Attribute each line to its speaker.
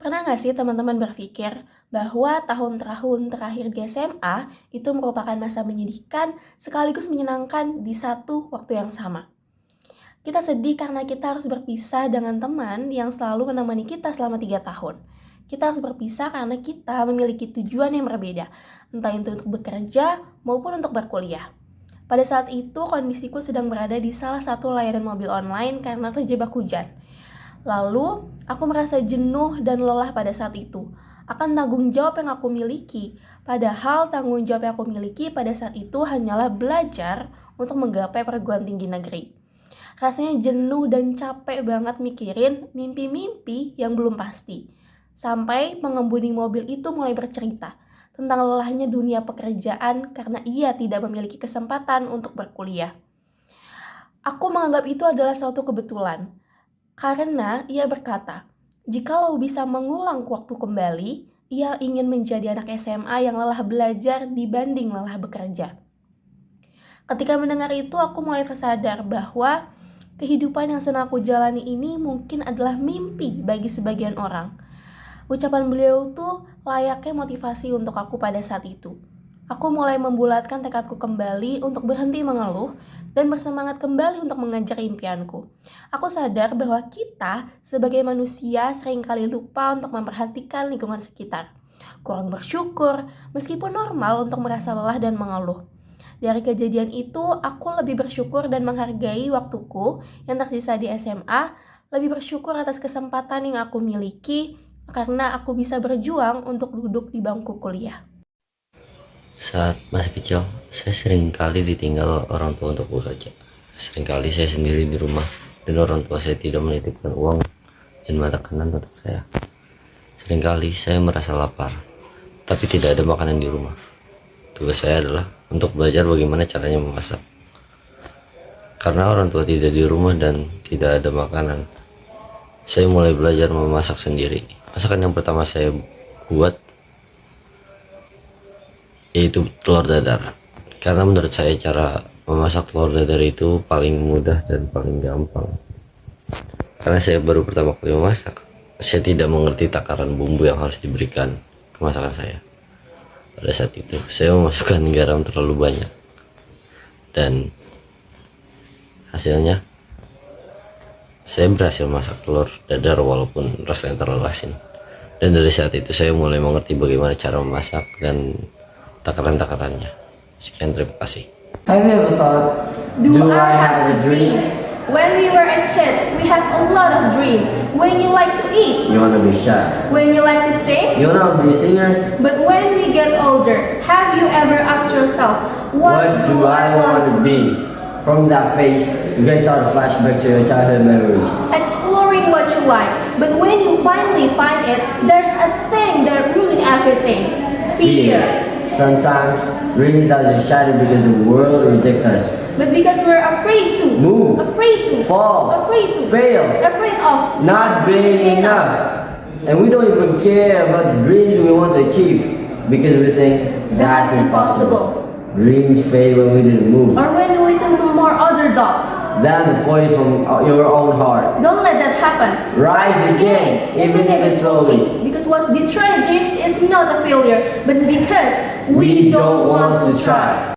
Speaker 1: Pernah nggak sih teman-teman berpikir bahwa tahun-tahun terakhir di SMA itu merupakan masa menyedihkan sekaligus menyenangkan di satu waktu yang sama? Kita sedih karena kita harus berpisah dengan teman yang selalu menemani kita selama 3 tahun. Kita harus berpisah karena kita memiliki tujuan yang berbeda, entah itu untuk bekerja maupun untuk berkuliah. Pada saat itu kondisiku sedang berada di salah satu layanan mobil online karena terjebak hujan. Lalu, aku merasa jenuh dan lelah pada saat itu akan tanggung jawab yang aku miliki. Padahal tanggung jawab yang aku miliki pada saat itu hanyalah belajar untuk menggapai perguruan tinggi negeri. Rasanya jenuh dan capek banget mikirin mimpi-mimpi yang belum pasti. Sampai pengemudi mobil itu mulai bercerita tentang lelahnya dunia pekerjaan karena ia tidak memiliki kesempatan untuk berkuliah. Aku menganggap itu adalah suatu kebetulan. Karena ia berkata, jikalau bisa mengulang waktu kembali, ia ingin menjadi anak SMA yang lelah belajar dibanding lelah bekerja. Ketika mendengar itu, aku mulai tersadar bahwa kehidupan yang sedang aku jalani ini mungkin adalah mimpi bagi sebagian orang. Ucapan beliau tuh layaknya motivasi untuk aku pada saat itu. Aku mulai membulatkan tekadku kembali untuk berhenti mengeluh dan bersemangat kembali untuk mengejar impianku. Aku sadar bahwa kita sebagai manusia seringkali lupa untuk memperhatikan lingkungan sekitar. Kurang bersyukur, meskipun normal untuk merasa lelah dan mengeluh. Dari kejadian itu, aku lebih bersyukur dan menghargai waktuku yang tersisa di SMA, lebih bersyukur atas kesempatan yang aku miliki karena aku bisa berjuang untuk duduk di bangku kuliah.
Speaker 2: Saat masih kecil, saya sering kali ditinggal orang tua untuk bekerja. Sering kali saya sendiri di rumah dan orang tua saya tidak menitipkan uang dan makanan untuk saya. Sering kali saya merasa lapar, tapi tidak ada makanan di rumah. Tugas saya adalah untuk belajar bagaimana caranya memasak. Karena orang tua tidak di rumah dan tidak ada makanan, saya mulai belajar memasak sendiri. Masakan yang pertama saya buat yaitu telur dadar, karena menurut saya cara memasak telur dadar itu paling mudah dan paling gampang. Karena saya baru pertama kali memasak, saya tidak mengerti takaran bumbu yang harus diberikan ke masakan saya. Pada saat itu saya memasukkan garam terlalu banyak dan hasilnya saya berhasil masak telur dadar walaupun rasanya terlalu asin. Dan dari saat itu saya mulai mengerti bagaimana cara memasak dan takaran-takarannya. Sekian, terima kasih.
Speaker 3: Have you ever thought,
Speaker 1: Do I have a dream? When we were kids, we have a lot of dreams. When you like to eat,
Speaker 3: you want to be chef?
Speaker 1: when you like to sing,
Speaker 3: You want to be a singer?
Speaker 1: but when we get older, have you ever asked yourself,
Speaker 3: What do I want to be? From that face, you can start a flashback to your childhood memories.
Speaker 1: exploring what you like, but when you finally find it, there's a thing that ruins everything. Fear.
Speaker 3: Sometimes dreams doesn't shatter because the world rejects us.
Speaker 1: But because we're afraid to,
Speaker 3: Move.
Speaker 1: afraid to,
Speaker 3: Fall.
Speaker 1: afraid to,
Speaker 3: Fail.
Speaker 1: afraid of
Speaker 3: Not being enough. And we don't even care about the dreams we want to achieve because we think that's impossible. Dreams fade when we didn't move.
Speaker 1: Or when you listen to more other dogs.
Speaker 3: Then the voice from your own heart.
Speaker 1: Don't let that happen.
Speaker 3: Rise again, even if it's slowly.
Speaker 1: Because what's destroying a dream is not a failure, but it's because
Speaker 3: We don't want to try.